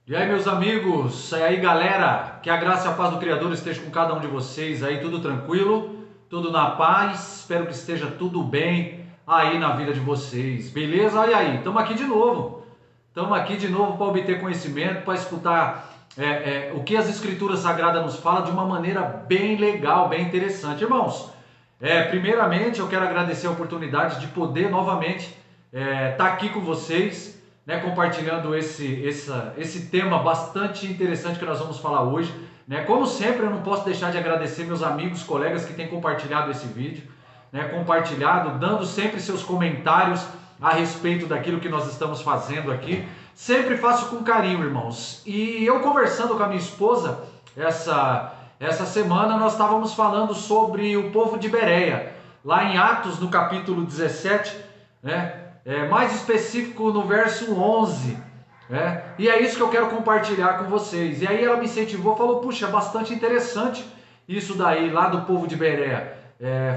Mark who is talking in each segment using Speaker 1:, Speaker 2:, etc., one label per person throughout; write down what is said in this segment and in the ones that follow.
Speaker 1: E aí, meus amigos, e aí, galera, que a graça e a paz do Criador esteja com cada um de vocês aí, tudo tranquilo, tudo na paz, espero que esteja tudo bem aí na vida de vocês, beleza? Olha aí, estamos aqui de novo para obter conhecimento, para escutar o que as Escrituras Sagradas nos falam de uma maneira bem legal, bem interessante. Irmãos, primeiramente eu quero agradecer a oportunidade de poder novamente estar aqui com vocês, né, compartilhando esse tema bastante interessante que nós vamos falar hoje. Né? Como sempre, eu não posso deixar de agradecer meus amigos, colegas que têm compartilhado esse vídeo, né, compartilhado, dando sempre seus comentários a respeito daquilo que nós estamos fazendo aqui. Sempre faço com carinho, irmãos. E eu conversando com a minha esposa essa semana, nós estávamos falando sobre o povo de Bereia, lá em Atos, no capítulo 17, né? Mais específico no verso 11, né? E é isso que eu quero compartilhar com vocês. E aí ela me incentivou, falou, puxa, é bastante interessante isso daí, lá do povo de Bereia.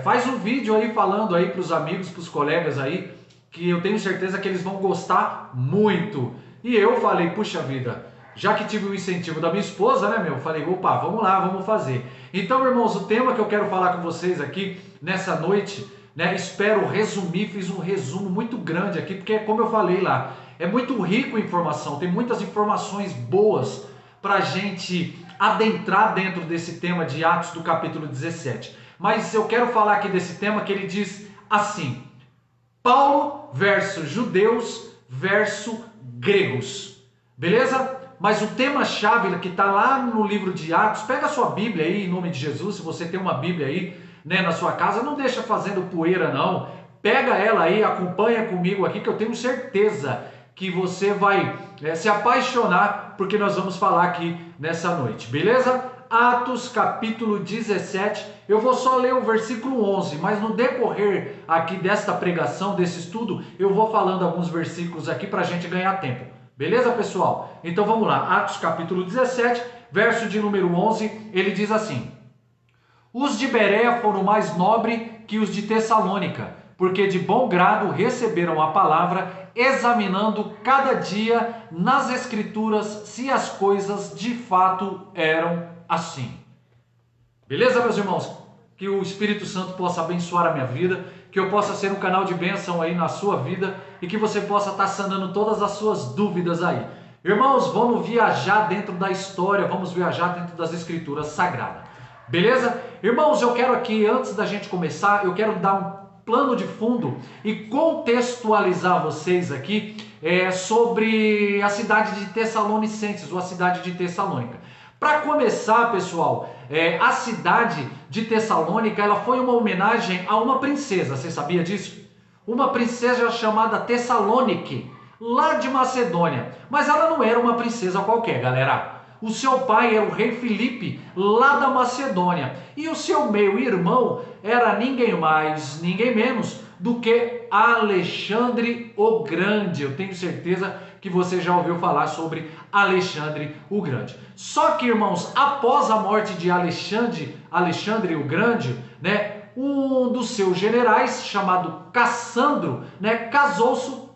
Speaker 1: Faz um vídeo aí falando aí para os amigos, para os colegas aí, que eu tenho certeza que eles vão gostar muito. E eu falei, puxa vida, já que tive o incentivo da minha esposa, né, meu? Falei, opa, vamos lá, vamos fazer. Então, irmãos, o tema que eu quero falar com vocês aqui nessa noite, né? Espero resumir, fiz um resumo muito grande aqui, porque como eu falei lá, é muito rico em informação, tem muitas informações boas para a gente adentrar dentro desse tema de Atos do capítulo 17. Mas eu quero falar aqui desse tema que ele diz assim: Paulo versus judeus versus gregos. Beleza? Mas o tema-chave que está lá no livro de Atos, pega a sua Bíblia aí, em nome de Jesus, se você tem uma Bíblia aí, né, na sua casa, não deixa fazendo poeira não. Pega ela aí, acompanha comigo aqui, que eu tenho certeza que você vai se apaixonar porque nós vamos falar aqui nessa noite. Beleza? Atos capítulo 17, eu vou só ler o versículo 11, mas no decorrer aqui desta pregação, desse estudo, eu vou falando alguns versículos aqui para a gente ganhar tempo. Beleza, pessoal? Então vamos lá, Atos capítulo 17, verso de número 11, ele diz assim: Os de Bereia foram mais nobres que os de Tessalônica, porque de bom grado receberam a palavra, examinando cada dia nas Escrituras se as coisas de fato eram assim. Beleza, meus irmãos? Que o Espírito Santo possa abençoar a minha vida, que eu possa ser um canal de bênção aí na sua vida e que você possa estar sanando todas as suas dúvidas aí. Irmãos, vamos viajar dentro da história, vamos viajar dentro das Escrituras Sagradas. Beleza? Irmãos, eu quero aqui, antes da gente começar, eu quero dar um plano de fundo e contextualizar vocês aqui sobre a cidade de Tessalonicenses, ou a cidade de Tessalônica. Para começar, pessoal, a cidade de Tessalônica, ela foi uma homenagem a uma princesa, você sabia disso? Uma princesa chamada Tessalônique, lá de Macedônia. Mas ela não era uma princesa qualquer, galera. O seu pai era o rei Filipe, lá da Macedônia. E o seu meio-irmão era ninguém mais, ninguém menos do que Alexandre o Grande. Eu tenho certeza que você já ouviu falar sobre Alexandre o Grande. Só que, irmãos, após a morte de Alexandre o Grande, né, um dos seus generais, chamado Cassandro, né,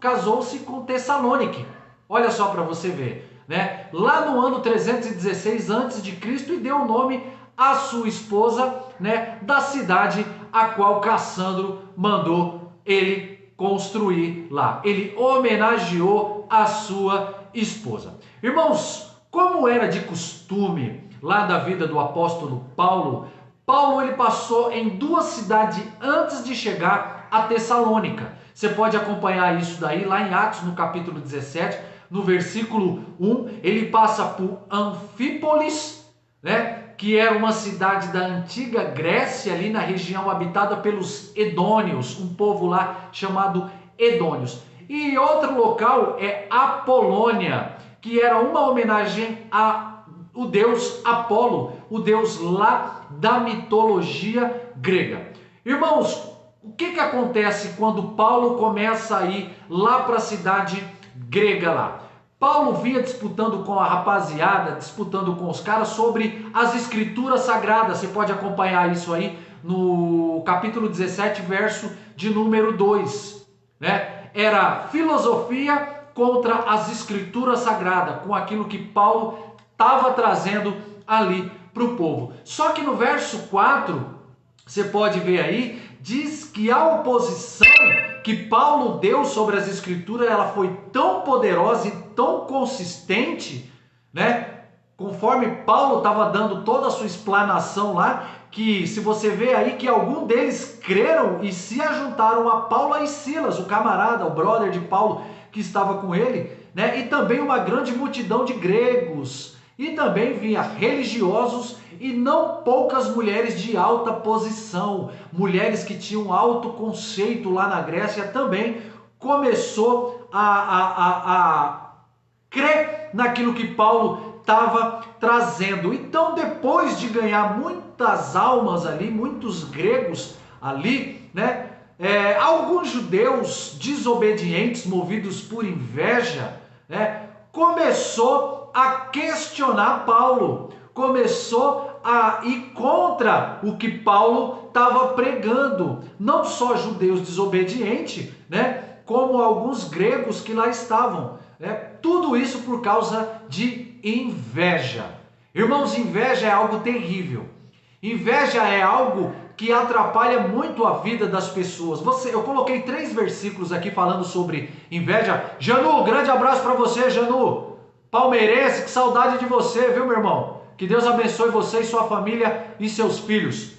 Speaker 1: casou-se com Tessalônique. Olha só para você ver, né? Lá no ano 316 a.C. e deu o nome à sua esposa, né, da cidade a qual Cassandro mandou ele construir lá. Ele homenageou a sua esposa. Irmãos, como era de costume lá da vida do apóstolo Paulo, ele passou em duas cidades antes de chegar a Tessalônica. Você pode acompanhar isso daí lá em Atos, no capítulo 17, no versículo 1, ele passa por Anfípolis, né, que era uma cidade da antiga Grécia, ali na região habitada pelos Edônios, um povo lá chamado Edônios. E outro local é Apolônia, que era uma homenagem ao deus Apolo, o deus lá da mitologia grega. Irmãos, o que acontece quando Paulo começa a ir lá para a cidade grega lá? Paulo vinha disputando com a rapaziada, disputando com os caras sobre as escrituras sagradas. Você pode acompanhar isso aí no capítulo 17, verso de número 2. Né? Era filosofia contra as escrituras sagradas, com aquilo que Paulo estava trazendo ali para o povo. Só que no verso 4, você pode ver aí, diz que a oposição que Paulo deu sobre as escrituras, ela foi tão poderosa e tão consistente, né? Conforme Paulo estava dando toda a sua explanação lá, que se você vê aí que algum deles creram e se ajuntaram a Paulo e Silas, o camarada, o brother de Paulo que estava com ele, né? E também uma grande multidão de gregos, e também vinha religiosos e não poucas mulheres de alta posição, mulheres que tinham alto conceito lá na Grécia também começou a crer naquilo que Paulo estava trazendo. Então, depois de ganhar muitas almas ali, muitos gregos ali, né? Alguns judeus desobedientes, movidos por inveja, né? Começou a questionar Paulo, começou a ir contra o que Paulo estava pregando. Não só judeus desobedientes, né? Como alguns gregos que lá estavam. Tudo isso por causa de inveja. Irmãos, inveja é algo terrível. Inveja é algo que atrapalha muito a vida das pessoas. Eu coloquei 3 versículos aqui falando sobre inveja. Janu, grande abraço para você, Janu. Palmeirense, que saudade de você, viu, meu irmão? Que Deus abençoe você e sua família e seus filhos.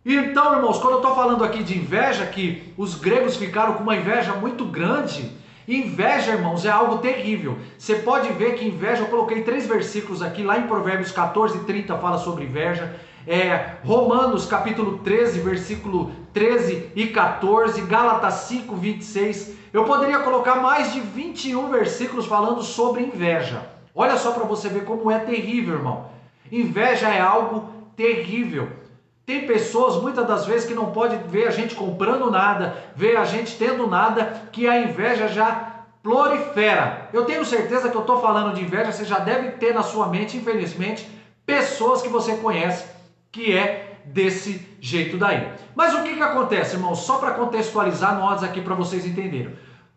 Speaker 1: Então, irmãos, quando eu estou falando aqui de inveja, que os gregos ficaram com uma inveja muito grande. Inveja, irmãos, é algo terrível. Você pode ver que inveja, eu coloquei 3 versículos aqui, lá em Provérbios 14, 30 fala sobre inveja. Romanos capítulo 13, versículo 13 e 14, Gálatas 5, 26. Eu poderia colocar mais de 21 versículos falando sobre inveja. Olha só para você ver como é terrível, irmão. Inveja é algo terrível. Tem pessoas, muitas das vezes, que não pode ver a gente comprando nada, ver a gente tendo nada, que a inveja já prolifera. Eu tenho certeza que eu estou falando de inveja, você já deve ter na sua mente, infelizmente, pessoas que você conhece que é desse jeito daí. Mas o que acontece, irmãos? Só para contextualizar nós aqui para vocês entenderem.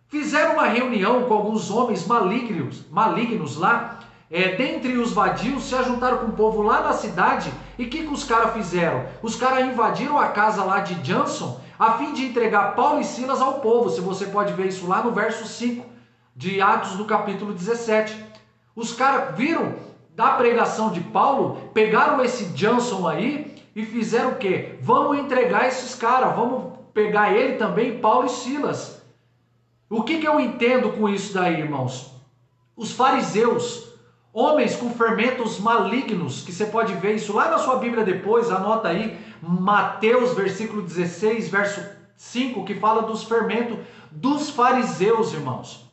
Speaker 1: Fizeram uma reunião com alguns homens malignos lá, dentre os vadios, se ajuntaram com o povo lá na cidade. E o que os caras fizeram? Os caras invadiram a casa lá de Jason, a fim de entregar Paulo e Silas ao povo. Se você pode ver isso lá no verso 5 de Atos do capítulo 17. Os caras viram da pregação de Paulo, pegaram esse Jason aí e fizeram o quê? Vamos entregar esses caras, vamos pegar ele também, Paulo e Silas. O que eu entendo com isso daí, irmãos? Os fariseus, homens com fermentos malignos, que você pode ver isso lá na sua Bíblia depois, anota aí, Mateus, versículo 16, verso 5, que fala dos fermentos dos fariseus, irmãos.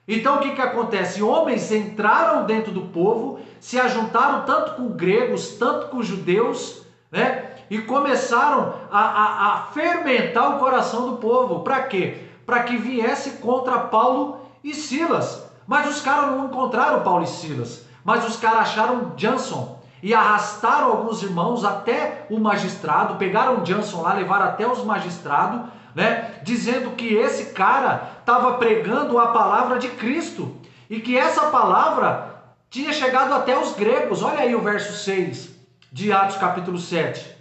Speaker 1: Então o que acontece? Homens entraram dentro do povo, se ajuntaram tanto com gregos, tanto com judeus, né? E começaram a fermentar o coração do povo. Para quê? Para que viesse contra Paulo e Silas. Mas os caras não encontraram Paulo e Silas, mas os caras acharam Jason e arrastaram alguns irmãos até o magistrado, pegaram Jason lá, levaram até os magistrados, né, dizendo que esse cara estava pregando a palavra de Cristo e que essa palavra tinha chegado até os gregos. Olha aí o verso 6 de Atos capítulo 7.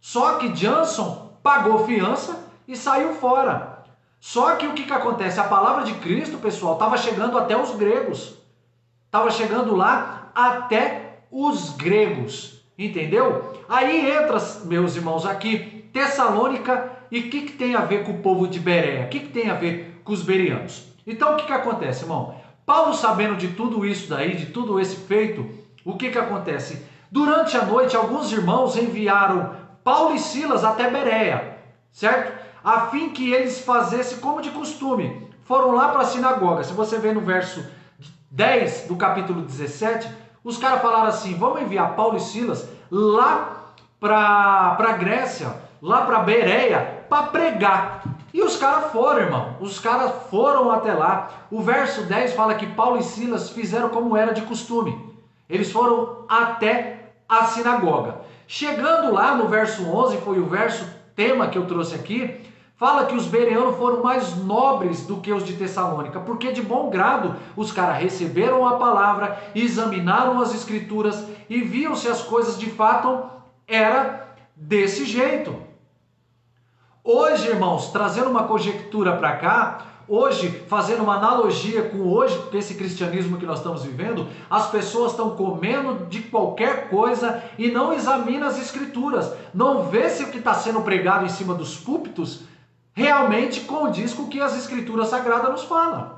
Speaker 1: Só que Jason pagou fiança e saiu fora. Só que o que acontece? A palavra de Cristo, pessoal, estava chegando até os gregos. Estava chegando lá até os gregos. Entendeu? Aí entra, meus irmãos, aqui, Tessalônica, e o que tem a ver com o povo de Bereia? O que tem a ver com os bereanos? Então o que acontece, irmão? Paulo, sabendo de tudo isso daí, de tudo esse feito, o que acontece? Durante a noite, alguns irmãos enviaram Paulo e Silas até Bereia, certo? A fim que eles fizessem como de costume. Foram lá para a sinagoga. Se você ver no verso 10 do capítulo 17, os caras falaram assim: vamos enviar Paulo e Silas lá para a Grécia, lá para Bereia, para pregar. E os caras foram, irmão. Os caras foram até lá. O verso 10 fala que Paulo e Silas fizeram como era de costume. Eles foram até a sinagoga. Chegando lá no verso 11, foi o verso tema que eu trouxe aqui, fala que os bereanos foram mais nobres do que os de Tessalônica, porque de bom grado os caras receberam a palavra, examinaram as escrituras e viam se as coisas de fato era desse jeito. Hoje, irmãos, trazendo uma conjectura para cá, hoje, fazendo uma analogia com hoje, com esse cristianismo que nós estamos vivendo, as pessoas estão comendo de qualquer coisa e não examinam as escrituras, não vê se o que está sendo pregado em cima dos púlpitos realmente condiz com o que as escrituras sagradas nos falam.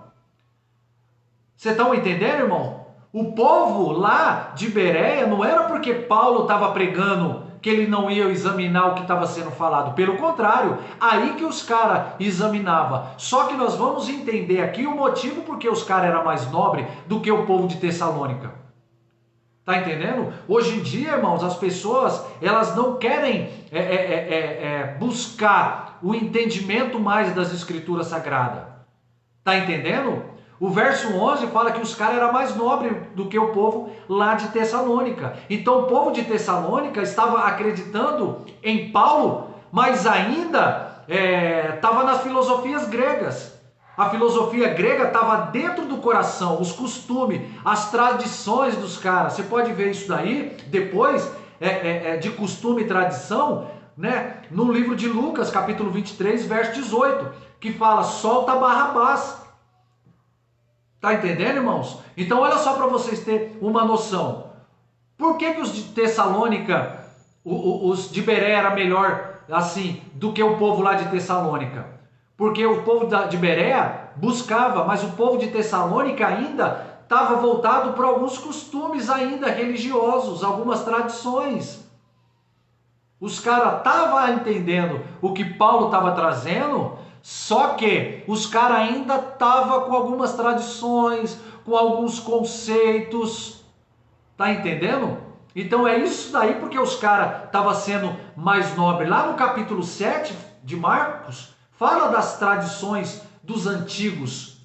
Speaker 1: Vocês estão entendendo, irmão? O povo lá de Bereia não era porque Paulo estava pregando que ele não ia examinar o que estava sendo falado. Pelo contrário, aí que os caras examinavam. Só que nós vamos entender aqui o motivo porque os caras eram mais nobres do que o povo de Tessalônica. Tá entendendo? Hoje em dia, irmãos, as pessoas, elas não querem buscar o entendimento mais das escrituras sagradas. Tá entendendo? O verso 11 fala que os caras eram mais nobres do que o povo lá de Tessalônica. Então o povo de Tessalônica estava acreditando em Paulo, mas ainda estava nas filosofias gregas. A filosofia grega estava dentro do coração, os costumes, as tradições dos caras. Você pode ver isso daí depois, de costume e tradição, né? No livro de Lucas, capítulo 23, verso 18, que fala, solta Barrabás. Tá entendendo, irmãos? Então olha só para vocês terem uma noção. Por que os de Tessalônica, os de Bereia era melhor assim do que o povo lá de Tessalônica? Porque o povo de Bereia buscava, mas o povo de Tessalônica ainda estava voltado para alguns costumes ainda religiosos, algumas tradições. Os caras estavam entendendo o que Paulo estava trazendo, só que os caras ainda estavam com algumas tradições, com alguns conceitos. Tá entendendo? Então é isso daí porque os caras estavam sendo mais nobres. Lá no capítulo 7 de Marcos, fala das tradições dos antigos.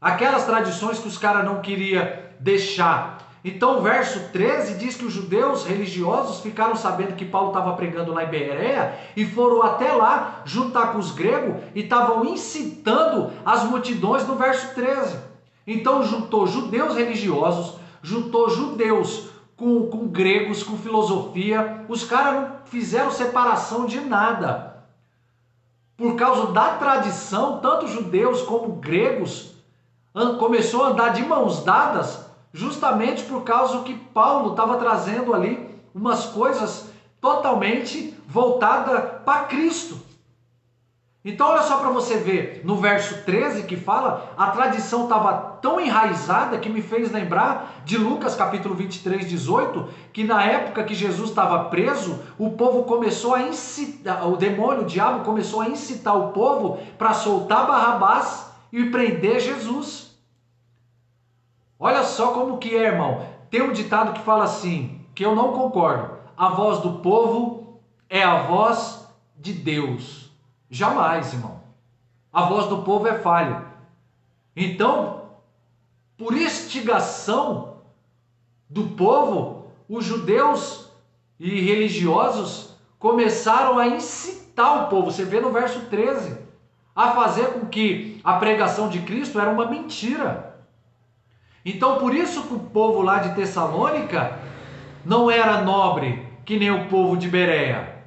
Speaker 1: Aquelas tradições que os caras não queriam deixar. Então o verso 13 diz que os judeus religiosos ficaram sabendo que Paulo estava pregando lá em Bereia e foram até lá juntar com os gregos e estavam incitando as multidões no verso 13. Então juntou judeus religiosos, juntou judeus com gregos, com filosofia. Os caras não fizeram separação de nada. Por causa da tradição, tanto judeus como gregos começou a andar de mãos dadas, justamente por causa que Paulo estava trazendo ali umas coisas totalmente voltadas para Cristo. Então olha só para você ver, no verso 13 que fala, a tradição estava tão enraizada que me fez lembrar de Lucas capítulo 23, 18, que na época que Jesus estava preso, o povo começou a incitar, o demônio, o diabo começou a incitar o povo para soltar Barrabás e prender Jesus. Olha só como que é, irmão. Tem um ditado que fala assim, que eu não concordo. A voz do povo é a voz de Deus. Jamais, irmão. A voz do povo é falha. Então, por instigação do povo, os judeus e religiosos começaram a incitar o povo. Você vê no verso 13. A fazer com que a pregação de Cristo era uma mentira. Então, por isso que o povo lá de Tessalônica não era nobre, que nem o povo de Bereia.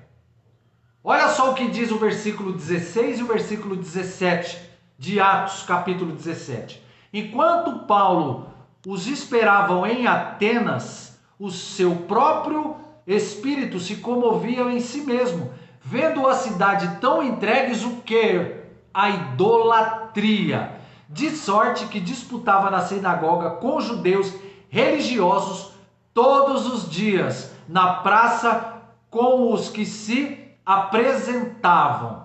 Speaker 1: Olha só o que diz o versículo 16 e o versículo 17 de Atos, capítulo 17. Enquanto Paulo os esperavam em Atenas, o seu próprio espírito se comovia em si mesmo, vendo a cidade tão entregues o que? A idolatria. De sorte que disputava na sinagoga com judeus religiosos todos os dias, na praça com os que se apresentavam.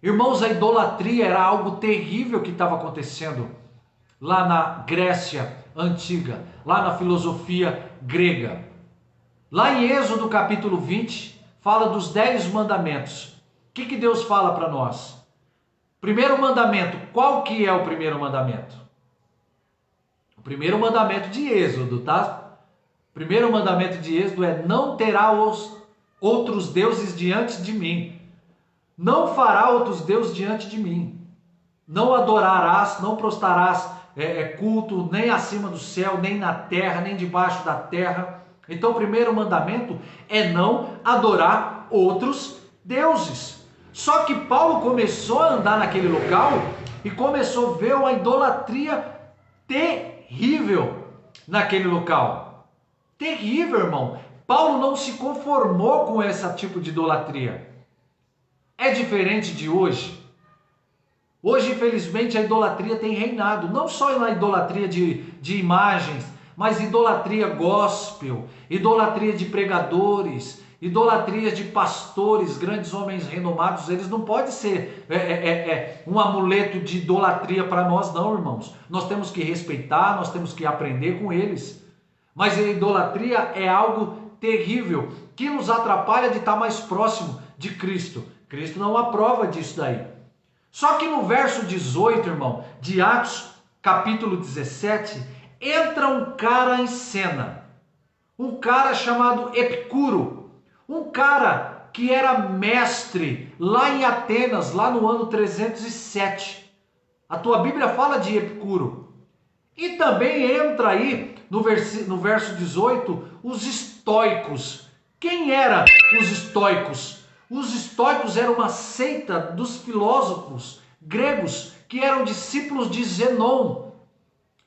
Speaker 1: Irmãos, a idolatria era algo terrível que estava acontecendo lá na Grécia antiga, lá na filosofia grega. Lá em Êxodo capítulo 20, fala dos 10 mandamentos. O que Deus fala para nós? Primeiro mandamento, qual que é o primeiro mandamento? O primeiro mandamento de Êxodo, tá? O primeiro mandamento de Êxodo é: não terá os outros deuses diante de mim. Não fará outros deuses diante de mim. Não adorarás, não prostarás culto nem acima do céu, nem na terra, nem debaixo da terra. Então o primeiro mandamento é não adorar outros deuses. Só que Paulo começou a andar naquele local e começou a ver uma idolatria terrível naquele local. Terrível, irmão. Paulo não se conformou com esse tipo de idolatria. É diferente de hoje. Hoje, infelizmente, a idolatria tem reinado. Não só na idolatria de imagens, mas idolatria gospel, idolatria de pregadores, idolatria de pastores, grandes homens renomados. Eles não podem ser um amuleto de idolatria para nós, não, irmãos. Nós temos que respeitar, nós temos que aprender com eles. Mas a idolatria é algo terrível, que nos atrapalha de estar mais próximo de Cristo. Cristo não aprova disso daí. Só que no verso 18, irmão, de Atos, capítulo 17, entra um cara em cena. Um cara chamado Epicuro. Um cara que era mestre lá em Atenas, lá no ano 307. A tua Bíblia fala de Epicuro. E também entra aí, no verso 18, os estoicos. Quem eram os estoicos? Os estoicos eram uma seita dos filósofos gregos que eram discípulos de Zenon,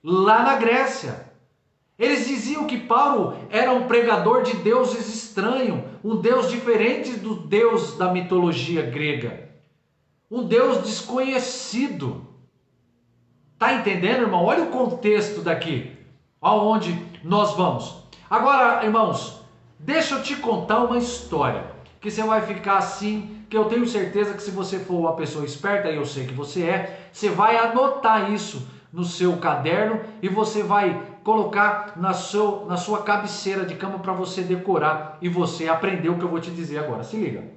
Speaker 1: lá na Grécia. Eles diziam que Paulo era um pregador de deuses estranhos, um deus diferente do deus da mitologia grega, um deus desconhecido. Tá entendendo, irmão? Olha o contexto daqui, aonde nós vamos. Agora, irmãos, deixa eu te contar uma história, que você vai ficar assim, que eu tenho certeza que se você for uma pessoa esperta, e eu sei que você vai anotar isso no seu caderno e você vai colocar na sua cabeceira de cama para você decorar e você aprender o que eu vou te dizer agora. Se liga.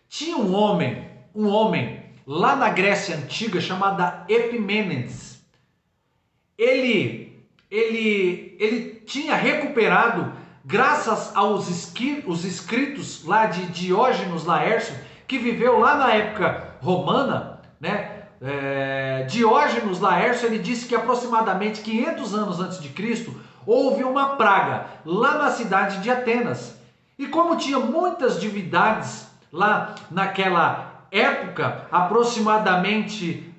Speaker 1: Tinha um homem lá na Grécia Antiga chamado Epimênides. Ele tinha recuperado, graças aos escritos lá de Diógenes Laércio, que viveu lá na época romana, né? Diógenes Laércio, ele disse que aproximadamente 500 anos antes de Cristo houve uma praga lá na cidade de Atenas. E como tinha muitas divindades lá naquela época, aproximadamente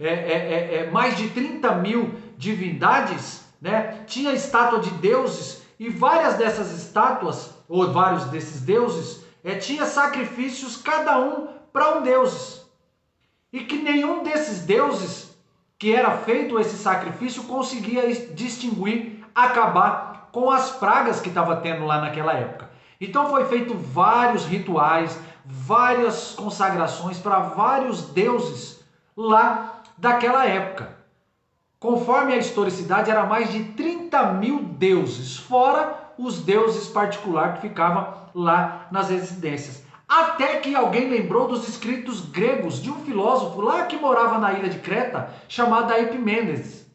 Speaker 1: mais de 30 mil divindades, né? Tinha estátua de deuses e várias dessas estátuas, ou vários desses deuses, tinha sacrifícios cada um para um deus. E que nenhum desses deuses que era feito esse sacrifício conseguia distinguir, acabar com as pragas que estava tendo lá naquela época. Então foi feito vários rituais, várias consagrações para vários deuses lá daquela época. Conforme a historicidade, era mais de 30 mil deuses, fora os deuses particulares que ficavam lá nas residências. Até que alguém lembrou dos escritos gregos de um filósofo lá que morava na ilha de Creta, chamado Epimênides.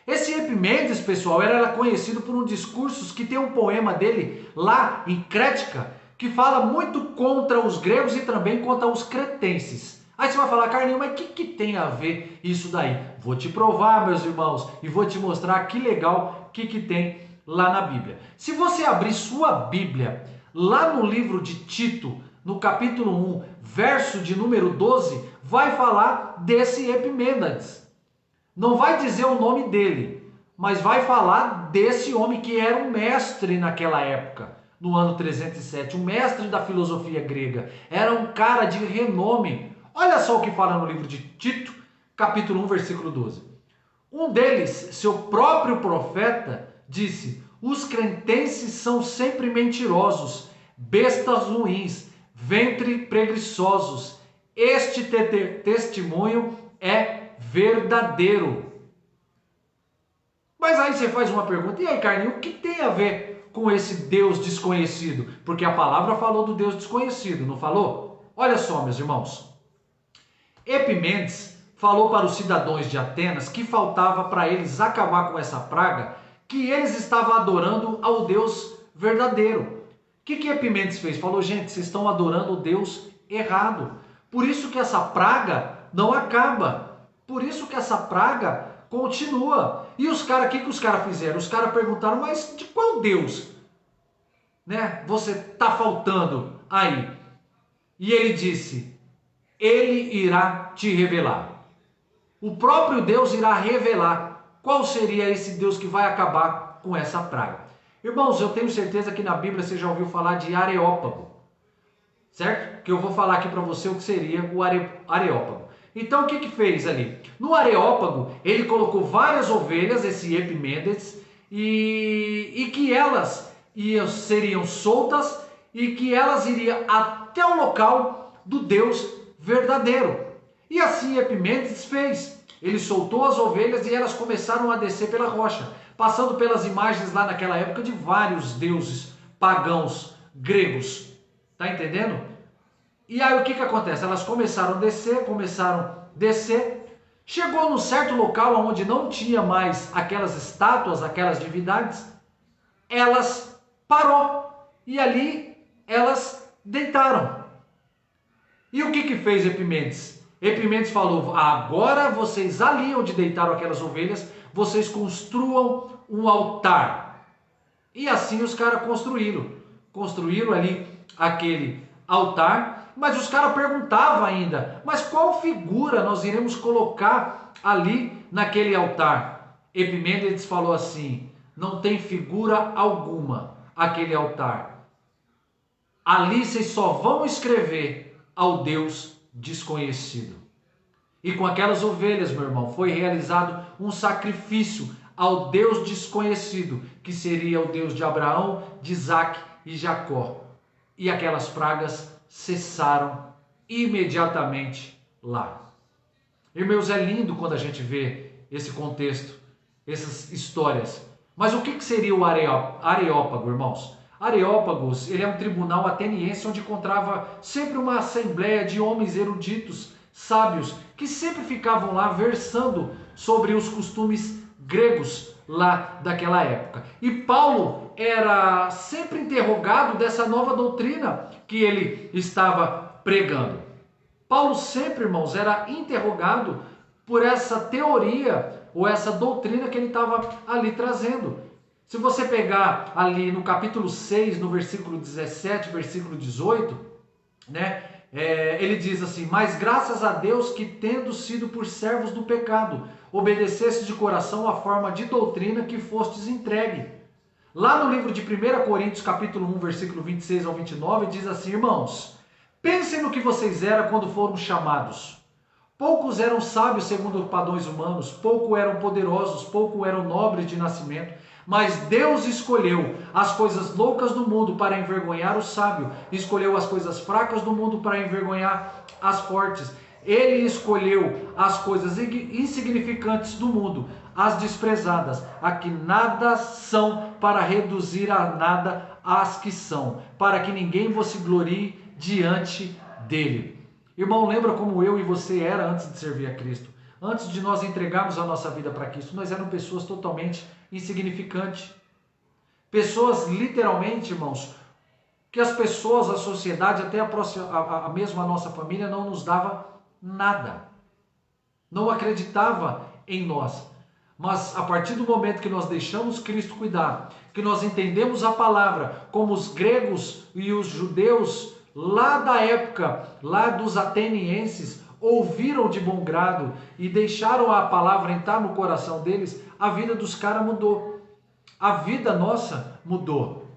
Speaker 1: Esse Epimênides, pessoal, era conhecido por um discurso que tem um poema dele lá em Crética, que fala muito contra os gregos e também contra os cretenses. Aí você vai falar, Carlinhos, mas o que tem a ver isso daí? Vou te provar, meus irmãos, e vou te mostrar que legal que tem lá na Bíblia. Se você abrir sua Bíblia, lá no livro de Tito, no capítulo 1, verso de número 12, vai falar desse Epimênides. Não vai dizer o nome dele, mas vai falar desse homem que era um mestre naquela época, no ano 307, um mestre da filosofia grega. Era um cara de renome. Olha só o que fala no livro de Tito, capítulo 1, versículo 12. Um deles, seu próprio profeta, disse: os cretenses são sempre mentirosos, bestas ruins, ventre preguiçosos. Este testemunho é verdadeiro. Mas aí você faz uma pergunta, e aí, Carlinhos, o que tem a ver com esse Deus desconhecido? Porque a palavra falou do Deus desconhecido, não falou? Olha só, meus irmãos. Epimênides falou para os cidadãos de Atenas que faltava para eles acabar com essa praga, que eles estavam adorando ao Deus verdadeiro, que Epimenes fez? Falou, gente, vocês estão adorando o Deus errado. Por isso que essa praga não acaba. Por isso que essa praga continua. E os caras, o que os caras fizeram? Os caras perguntaram, mas de qual Deus, né, você está faltando aí? E ele disse, ele irá te revelar. O próprio Deus irá revelar qual seria esse Deus que vai acabar com essa praga. Irmãos, eu tenho certeza que na Bíblia você já ouviu falar de Areópago, certo? Que eu vou falar aqui para você o que seria o Areópago. Então o que fez ali? No Areópago, ele colocou várias ovelhas, esse Epiménides, e que elas seriam soltas e que elas iriam até o local do Deus verdadeiro. E assim Epiménides fez. Ele soltou as ovelhas e elas começaram a descer pela rocha, passando pelas imagens lá naquela época de vários deuses pagãos gregos. Tá entendendo? E aí o que acontece? Elas começaram a descer, chegou num certo local onde não tinha mais aquelas estátuas, aquelas divindades, elas parou e ali elas deitaram. E o que fez Epiménides? Epiménides falou, agora vocês ali onde deitaram aquelas ovelhas, vocês construam um altar. E assim os caras construíram ali aquele altar, mas os caras perguntavam ainda, mas qual figura nós iremos colocar ali naquele altar? Epiménides falou assim, não tem figura alguma aquele altar. Ali vocês só vão escrever ao Deus desconhecido. E com aquelas ovelhas, meu irmão, foi realizado um sacrifício ao Deus desconhecido, que seria o Deus de Abraão, de Isaac e Jacó. E aquelas pragas cessaram imediatamente lá. Irmãos, é lindo quando a gente vê esse contexto, essas histórias. Mas o que seria o Areópago, irmãos? Areópagos, ele é um tribunal ateniense onde encontrava sempre uma assembleia de homens eruditos, sábios, que sempre ficavam lá versando sobre os costumes gregos lá daquela época. E Paulo era sempre interrogado dessa nova doutrina que ele estava pregando. Paulo sempre, irmãos, era interrogado por essa teoria ou essa doutrina que ele estava ali trazendo. Se você pegar ali no capítulo 6, no versículo 17, versículo 18, né? Ele diz assim, mas graças a Deus que tendo sido por servos do pecado, obedecestes de coração a forma de doutrina que fostes entregue. Lá no livro de 1 Coríntios, capítulo 1, versículo 26 ao 29, diz assim, irmãos, pensem no que vocês eram quando foram chamados. Poucos eram sábios segundo os padrões humanos, poucos eram poderosos, poucos eram nobres de nascimento, mas Deus escolheu as coisas loucas do mundo para envergonhar o sábio, escolheu as coisas fracas do mundo para envergonhar as fortes. Ele escolheu as coisas insignificantes do mundo, as desprezadas, a que nada são, para reduzir a nada as que são, para que ninguém vos glorie diante dele. Irmão, lembra como eu e você era antes de servir a Cristo? Antes de nós entregarmos a nossa vida para Cristo, nós éramos pessoas totalmente insignificantes. Pessoas, literalmente, irmãos, que as pessoas, a sociedade, até a mesma nossa família não nos dava nada. Não acreditava em nós. Mas a partir do momento que nós deixamos Cristo cuidar, que nós entendemos a palavra, como os gregos e os judeus lá da época, lá dos atenienses, ouviram de bom grado e deixaram a palavra entrar no coração deles, a vida dos caras mudou. A vida nossa mudou.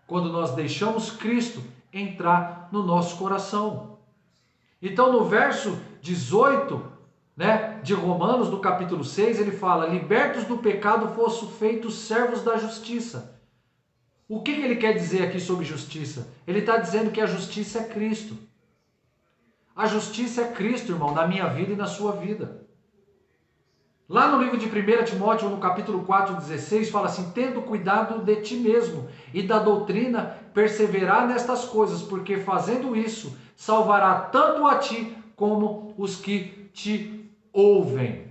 Speaker 1: Quando nós deixamos Cristo entrar no nosso coração. Então no verso 18, de Romanos, do capítulo 6, ele fala, libertos do pecado fossem feitos servos da justiça. O que ele quer dizer aqui sobre justiça? Ele está dizendo que a justiça é Cristo. A justiça é Cristo, irmão, na minha vida e na sua vida. Lá no livro de 1 Timóteo, no capítulo 4:16, fala assim, tendo cuidado de ti mesmo e da doutrina, perseverar nestas coisas, porque fazendo isso, salvará tanto a ti como os que te ouvem.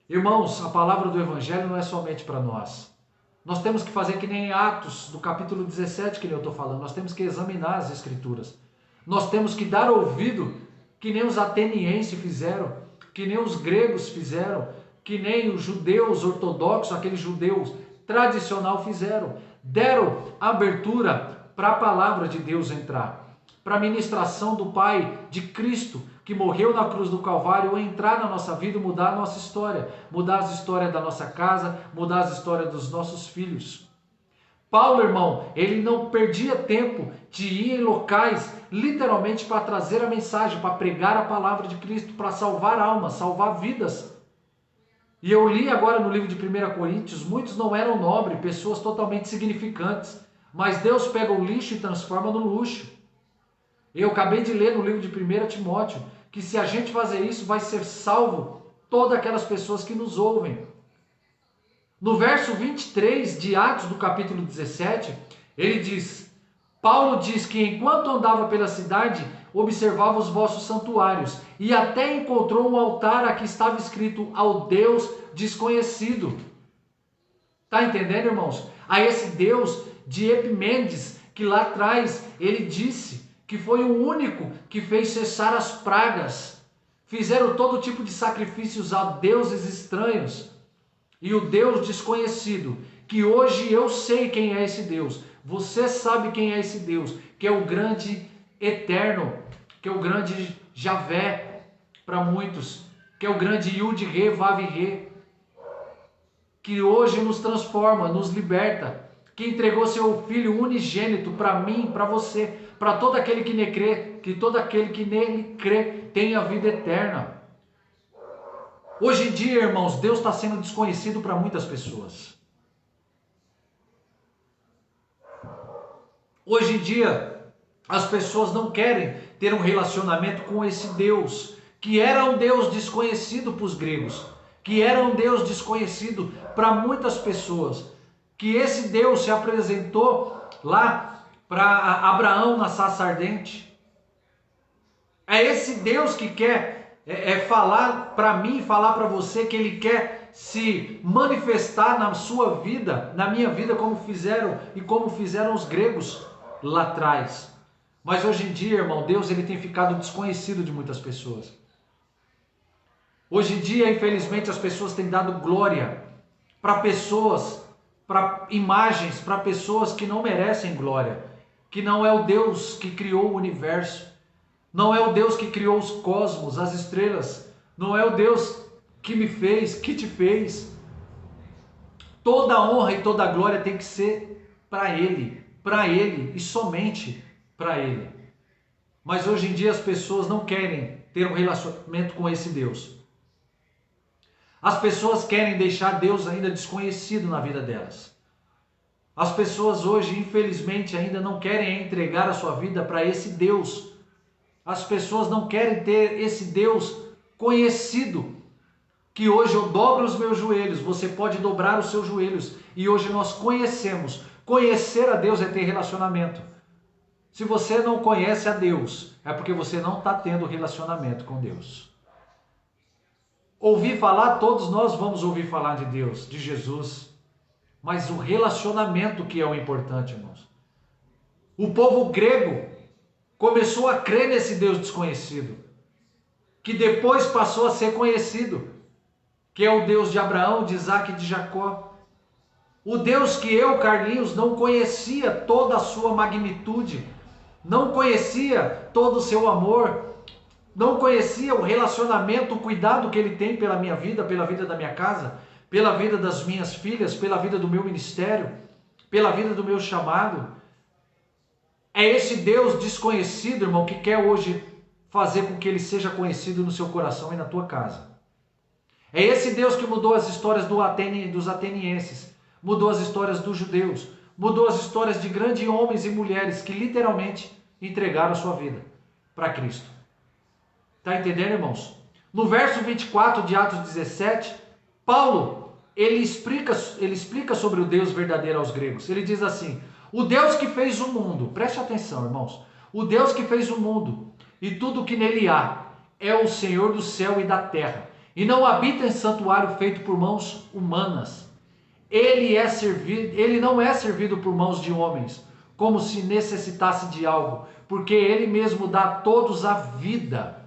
Speaker 1: Irmãos, a palavra do Evangelho não é somente para nós Nós temos que fazer que nem Atos, do capítulo 17 que eu estou falando. Nós temos que examinar as Escrituras. Nós temos que dar ouvido, que nem os atenienses fizeram, que nem os gregos fizeram, que nem os judeus ortodoxos, aqueles judeus tradicional fizeram. Deram abertura para a palavra de Deus entrar, para a ministração do Pai de Cristo, que morreu na cruz do Calvário, entrar na nossa vida e mudar a nossa história, mudar as histórias da nossa casa, mudar as histórias dos nossos filhos. Paulo, irmão, ele não perdia tempo de ir em locais, literalmente para trazer a mensagem, para pregar a palavra de Cristo, para salvar almas, salvar vidas. E eu li agora no livro de 1 Coríntios, muitos não eram nobres, pessoas totalmente significantes, mas Deus pega o lixo e transforma no luxo. Eu acabei de ler no livro de 1 Timóteo, que se a gente fazer isso, vai ser salvo todas aquelas pessoas que nos ouvem. No verso 23 de Atos, do capítulo 17, ele diz, Paulo diz que enquanto andava pela cidade, observava os vossos santuários, e até encontrou um altar a que estava escrito ao Deus desconhecido. Está entendendo, irmãos? A esse Deus de Epimendes, que lá atrás ele disse que foi o único que fez cessar as pragas. Fizeram todo tipo de sacrifícios a deuses estranhos. E o Deus desconhecido, que hoje eu sei quem é esse Deus, você sabe quem é esse Deus, que é o grande eterno, que é o grande Javé para muitos, que é o grande Yud-Re, Vav-Re, que hoje nos transforma, nos liberta, que entregou seu Filho unigênito para mim, para você, para todo aquele que nele crê, que todo aquele que nele crê tenha vida eterna. Hoje em dia, irmãos, Deus está sendo desconhecido para muitas pessoas. Hoje em dia, as pessoas não querem ter um relacionamento com esse Deus, que era um Deus desconhecido para os gregos, que era um Deus desconhecido para muitas pessoas, que esse Deus se apresentou lá para Abraão na sarça ardente. É esse Deus que quer falar para mim, falar para você, que Ele quer se manifestar na sua vida, na minha vida, como fizeram os gregos lá atrás. Mas hoje em dia, irmão, Deus ele tem ficado desconhecido de muitas pessoas. Hoje em dia, infelizmente, as pessoas têm dado glória para pessoas, para imagens, para pessoas que não merecem glória, que não é o Deus que criou o universo, não é o Deus que criou os cosmos, as estrelas, não é o Deus que me fez, que te fez. Toda a honra e toda a glória tem que ser para Ele e somente para Ele. Mas hoje em dia as pessoas não querem ter um relacionamento com esse Deus. As pessoas querem deixar Deus ainda desconhecido na vida delas. As pessoas hoje, infelizmente, ainda não querem entregar a sua vida para esse Deus. As pessoas não querem ter esse Deus conhecido, que hoje eu dobro os meus joelhos, você pode dobrar os seus joelhos, e hoje nós conhecemos. Conhecer a Deus é ter relacionamento. Se você não conhece a Deus, é porque você não está tendo relacionamento com Deus. Ouvir falar, todos nós vamos ouvir falar de Deus, de Jesus, mas o relacionamento que é o importante, irmãos. O povo grego começou a crer nesse Deus desconhecido, que depois passou a ser conhecido, que é o Deus de Abraão, de Isaac e de Jacó. O Deus que eu, Carlinhos, não conhecia toda a sua magnitude, não conhecia todo o seu amor, não conhecia o relacionamento, o cuidado que Ele tem pela minha vida, pela vida da minha casa, pela vida das minhas filhas, pela vida do meu ministério, pela vida do meu chamado. É esse Deus desconhecido, irmão, que quer hoje fazer com que Ele seja conhecido no seu coração e na tua casa. É esse Deus que mudou as histórias dos atenienses, mudou as histórias dos judeus, mudou as histórias de grandes homens e mulheres que literalmente entregaram a sua vida para Cristo. Está entendendo, irmãos? No verso 24 de Atos 17, Paulo, ele explica sobre o Deus verdadeiro aos gregos. Ele diz assim: o Deus que fez o mundo, preste atenção, irmãos, o Deus que fez o mundo e tudo que nele há é o Senhor do céu e da terra, e não habita em santuário feito por mãos humanas. ele não é servido por mãos de homens, como se necessitasse de algo, porque ele mesmo dá a todos a vida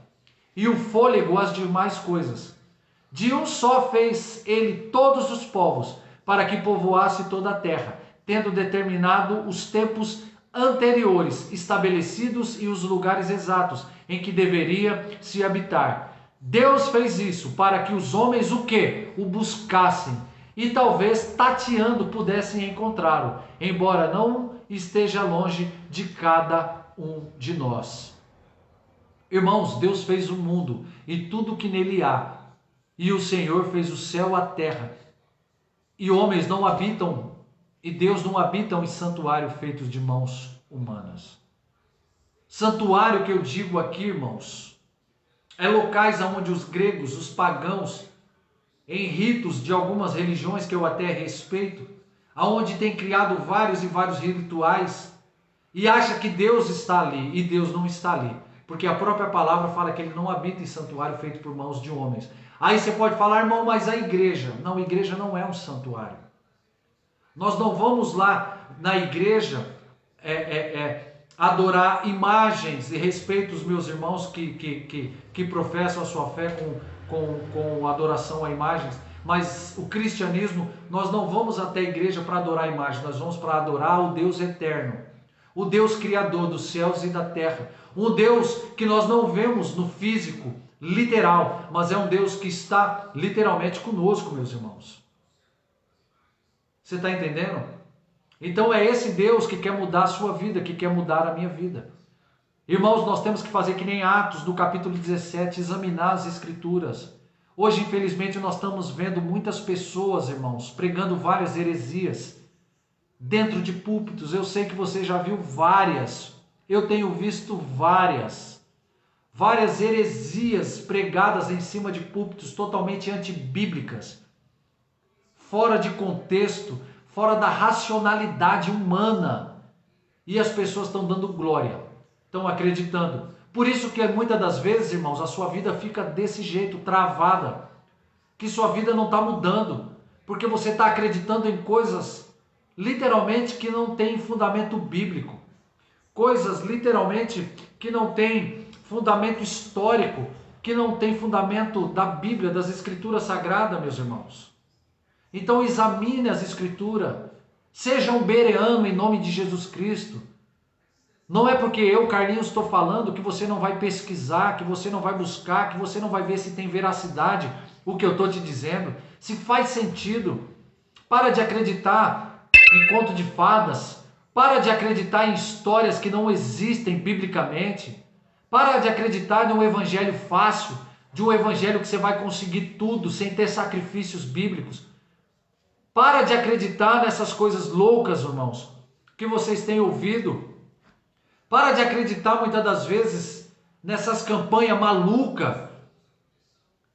Speaker 1: e o fôlego às demais coisas. De um só fez ele todos os povos, para que povoasse toda a terra, tendo determinado os tempos anteriores, estabelecidos e os lugares exatos em que deveria se habitar. Deus fez isso para que os homens o quê? O buscassem e talvez tateando pudessem encontrá-lo, embora não esteja longe de cada um de nós. Irmãos, Deus fez o mundo e tudo que nele há, e o Senhor fez o céu e a terra, e homens não habitam, e Deus não habita em santuário feitos de mãos humanas. Santuário que eu digo aqui, irmãos, é locais onde os gregos, os pagãos, em ritos de algumas religiões que eu até respeito, aonde tem criado vários e vários rituais e acha que Deus está ali, e Deus não está ali, porque a própria palavra fala que ele não habita em santuário feito por mãos de homens. Aí você pode falar, irmão, mas a igreja não é um santuário. Nós não vamos lá na igreja adorar imagens, e respeito os meus irmãos que professam a sua fé com adoração a imagens, mas o cristianismo, nós não vamos até a igreja para adorar imagens, nós vamos para adorar o Deus eterno, o Deus criador dos céus e da terra, um Deus que nós não vemos no físico, literal, mas é um Deus que está literalmente conosco, meus irmãos. Você está entendendo? Então é esse Deus que quer mudar a sua vida, que quer mudar a minha vida. Irmãos, nós temos que fazer que nem Atos, no capítulo 17, examinar as Escrituras. Hoje, infelizmente, nós estamos vendo muitas pessoas, irmãos, pregando várias heresias dentro de púlpitos. Eu sei que você já viu várias, eu tenho visto várias heresias pregadas em cima de púlpitos totalmente antibíblicas, fora de contexto, fora da racionalidade humana. E as pessoas estão dando glória, estão acreditando. Por isso que muitas das vezes, irmãos, a sua vida fica desse jeito, travada. Que sua vida não está mudando. Porque você está acreditando em coisas, literalmente, que não tem fundamento bíblico. Coisas, literalmente, que não tem fundamento histórico. Que não tem fundamento da Bíblia, das Escrituras Sagradas, meus irmãos. Então examine as Escrituras. Seja um bereano em nome de Jesus Cristo. Não é porque eu, Carlinhos, estou falando que você não vai pesquisar, que você não vai buscar, que você não vai ver se tem veracidade o que eu estou te dizendo, se faz sentido. Para de acreditar em conto de fadas, para de acreditar em histórias que não existem biblicamente, para de acreditar em um evangelho fácil, de um evangelho que você vai conseguir tudo sem ter sacrifícios bíblicos. Para de acreditar nessas coisas loucas, irmãos, que vocês têm ouvido. Para de acreditar muitas das vezes nessas campanhas malucas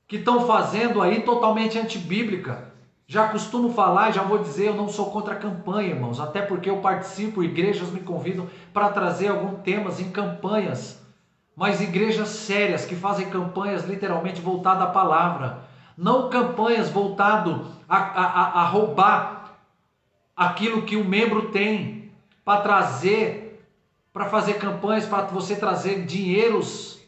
Speaker 1: que estão fazendo aí totalmente antibíblica. Já costumo falar e já vou dizer, eu não sou contra a campanha, irmãos, até porque eu participo, igrejas me convidam para trazer alguns temas em campanhas, mas igrejas sérias que fazem campanhas literalmente voltadas à palavra, não campanhas voltadas a roubar aquilo que o membro tem para trazer, para fazer campanhas, para você trazer dinheiros,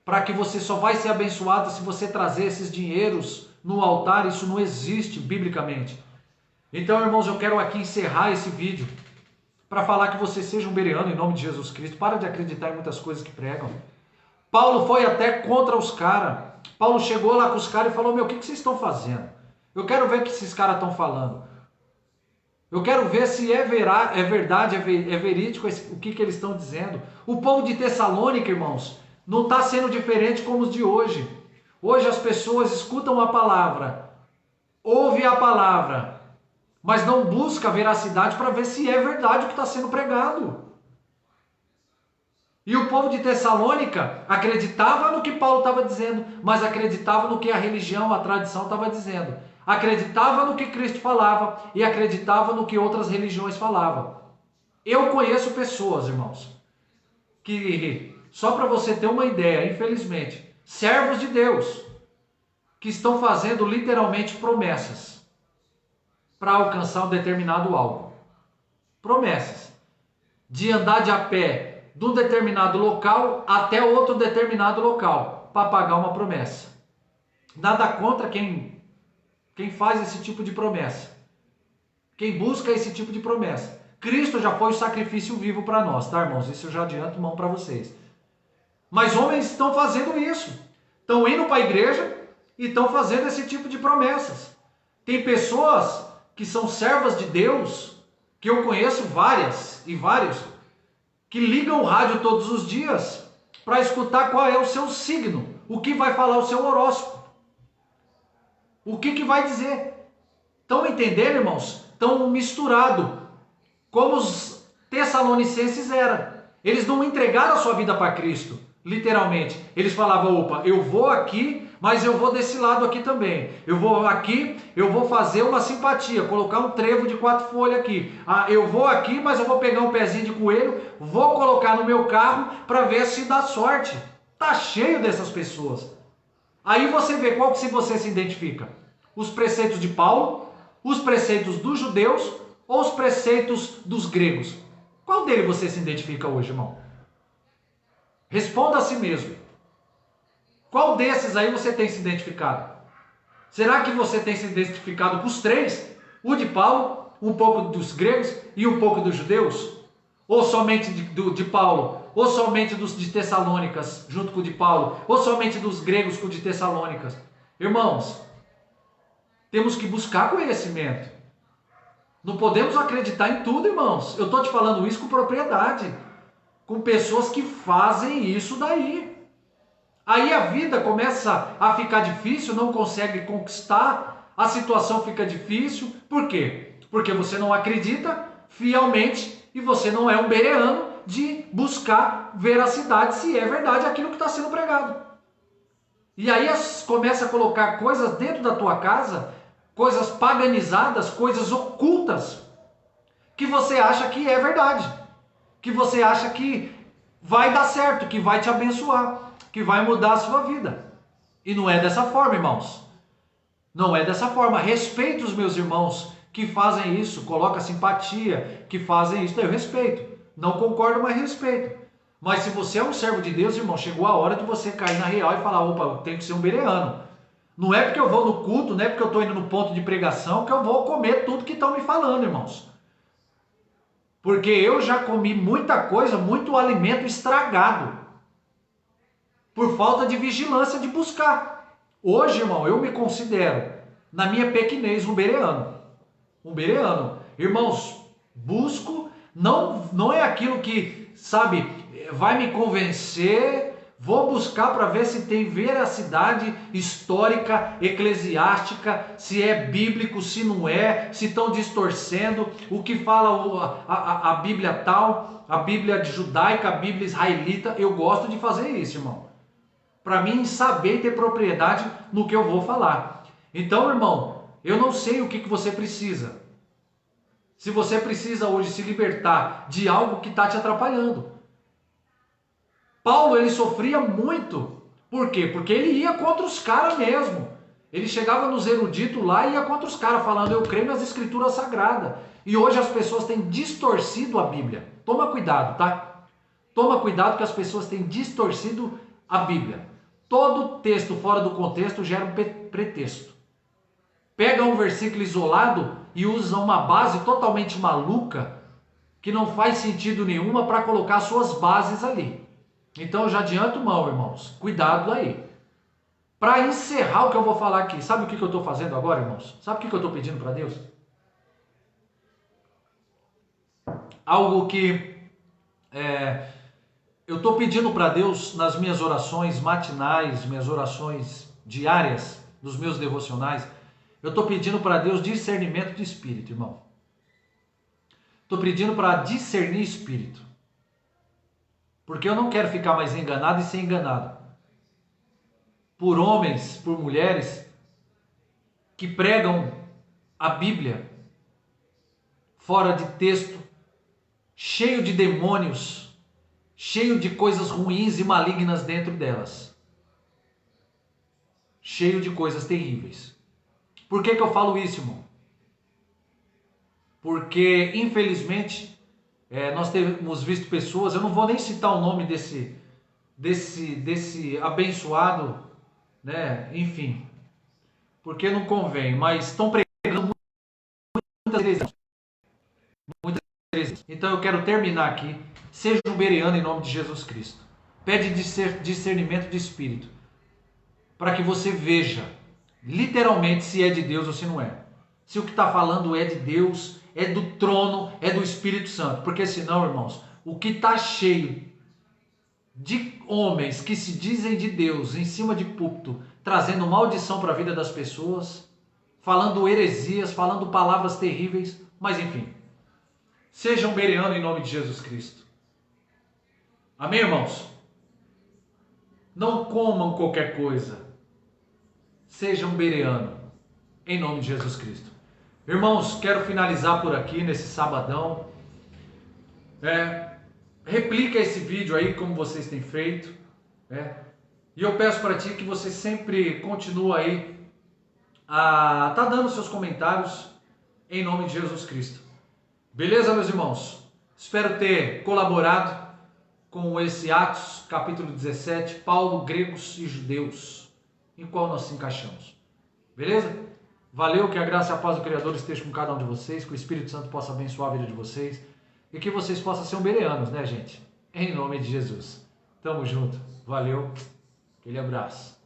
Speaker 1: para que você só vai ser abençoado se você trazer esses dinheiros no altar. Isso não existe biblicamente. Então, irmãos, eu quero aqui encerrar esse vídeo para falar que você seja um bereano em nome de Jesus Cristo. Para de acreditar em muitas coisas que pregam. Paulo foi até contra os caras. Paulo chegou lá com os caras e falou, meu, o que vocês estão fazendo? Eu quero ver o que esses caras estão falando. Eu quero ver se é verdade, é verídico o que eles estão dizendo. O povo de Tessalônica, irmãos, não está sendo diferente como os de hoje. Hoje as pessoas escutam a palavra, ouvem a palavra, mas não buscam a veracidade para ver se é verdade o que está sendo pregado. E o povo de Tessalônica acreditava no que Paulo estava dizendo, mas acreditava no que a religião, a tradição estava dizendo. Acreditava no que Cristo falava e acreditava no que outras religiões falavam. Eu conheço pessoas, irmãos, que, só para você ter uma ideia, infelizmente, servos de Deus, que estão fazendo literalmente promessas. para alcançar um determinado algo. Promessas. De andar de a pé de um determinado local até outro determinado local para pagar uma promessa. Nada contra quem faz esse tipo de promessa. Quem busca esse tipo de promessa. Cristo já foi o sacrifício vivo para nós, tá, irmãos? Isso eu já adianto mão para vocês. Mas homens estão fazendo isso. Estão indo para a igreja e estão fazendo esse tipo de promessas. Tem pessoas que são servas de Deus, que eu conheço várias e vários, que ligam o rádio todos os dias para escutar qual é o seu signo, o que vai falar o seu horóscopo, o que vai dizer. Estão entendendo, irmãos? Estão misturados, como os tessalonicenses eram. Eles não entregaram a sua vida para Cristo, literalmente. Eles falavam, opa, eu vou aqui, mas eu vou desse lado aqui também. Eu vou aqui, eu vou fazer uma simpatia, colocar um trevo de 4 folhas aqui. Ah, eu vou aqui, mas eu vou pegar um pezinho de coelho, vou colocar no meu carro para ver se dá sorte. Tá cheio dessas pessoas. Aí você vê qual que você se identifica. Os preceitos de Paulo, os preceitos dos judeus ou os preceitos dos gregos. Qual dele você se identifica hoje, irmão? Responda a si mesmo. Qual desses aí você tem se identificado? Será que você tem se identificado com os 3? O de Paulo, um pouco dos gregos e um pouco dos judeus? Ou somente de Paulo? Ou somente dos de Tessalônicas, junto com o de Paulo? Ou somente dos gregos com o de Tessalônicas? Irmãos, temos que buscar conhecimento. Não podemos acreditar em tudo, irmãos. Eu estou te falando isso com propriedade. Com pessoas que fazem isso daí. Aí a vida começa a ficar difícil, não consegue conquistar, a situação fica difícil. Por quê? Porque você não acredita fielmente e você não é um bereano de buscar veracidade se é verdade aquilo que está sendo pregado. E aí começa a colocar coisas dentro da tua casa, coisas paganizadas, coisas ocultas, que você acha que é verdade, que você acha que vai dar certo, que vai te abençoar, que vai mudar a sua vida. E não é dessa forma, irmãos. Não é dessa forma. Respeito os meus irmãos que fazem isso, coloca simpatia, que fazem isso. Eu respeito. Não concordo, mas respeito. Mas se você é um servo de Deus, irmão, chegou a hora de você cair na real e falar, opa, eu tenho que ser um bereano. Não é porque eu vou no culto, não é porque eu estou indo no ponto de pregação que eu vou comer tudo que estão me falando, irmãos. Porque eu já comi muita coisa, muito alimento estragado. Por falta de vigilância de buscar. Hoje, irmão, eu me considero, na minha pequenez, um bereano. Um bereano. Irmãos, busco, não é aquilo que, sabe, vai me convencer. Vou buscar para ver se tem veracidade histórica, eclesiástica, se é bíblico, se não é, se estão distorcendo, o que fala a Bíblia tal, a Bíblia judaica, a Bíblia israelita. Eu gosto de fazer isso, irmão. Para mim saber ter propriedade no que eu vou falar. Então, irmão, eu não sei o que você precisa. Se você precisa hoje se libertar de algo que está te atrapalhando. Paulo, ele sofria muito. Por quê? Porque ele ia contra os caras mesmo. Ele chegava nos eruditos lá e ia contra os caras, falando, eu creio nas escrituras sagradas. E hoje as pessoas têm distorcido a Bíblia. Toma cuidado, tá? Toma cuidado que as pessoas têm distorcido a Bíblia. Todo texto fora do contexto gera um pretexto. Pega um versículo isolado e usa uma base totalmente maluca, que não faz sentido nenhuma, para colocar suas bases ali. Então eu já adianto mão, irmãos. Cuidado aí. Para encerrar o que eu vou falar aqui, sabe o que eu estou fazendo agora, irmãos? Sabe o que eu estou pedindo para Deus? Algo que eu estou pedindo para Deus nas minhas orações matinais, minhas orações diárias, nos meus devocionais. Eu estou pedindo para Deus discernimento de espírito, irmão. Estou pedindo para discernir espírito. Porque eu não quero ficar mais enganado e ser enganado. Por homens, por mulheres que pregam a Bíblia fora de texto, cheio de demônios, cheio de coisas ruins e malignas dentro delas. Cheio de coisas terríveis. Por que eu falo isso, irmão? porque infelizmente nós temos visto pessoas, eu não vou nem citar o nome desse abençoado, né? Enfim, porque não convém, mas estão pregando muitas vezes. Então eu quero terminar aqui. Seja um bereano em nome de Jesus Cristo. Pede discernimento de espírito, para que você veja literalmente se é de Deus ou se não é. Se o que está falando é de Deus, é do trono, é do Espírito Santo. Porque senão, irmãos, o que está cheio de homens que se dizem de Deus em cima de púlpito, trazendo maldição para a vida das pessoas, falando heresias, falando palavras terríveis, mas enfim. Sejam bereano em nome de Jesus Cristo. Amém, irmãos? Não comam qualquer coisa. Sejam bereano em nome de Jesus Cristo. Irmãos, quero finalizar por aqui nesse sabadão. Replica esse vídeo aí como vocês têm feito. E eu peço para ti que você sempre continue aí a tá dando seus comentários em nome de Jesus Cristo. Beleza, meus irmãos? Espero ter colaborado com esse Atos, capítulo 17, Paulo, gregos e judeus, em qual nós se encaixamos. Beleza? Valeu, que a graça e a paz do Criador esteja com cada um de vocês, que o Espírito Santo possa abençoar a vida de vocês e que vocês possam ser bereanos, né, gente? Em nome de Jesus. Tamo junto. Valeu. Aquele abraço.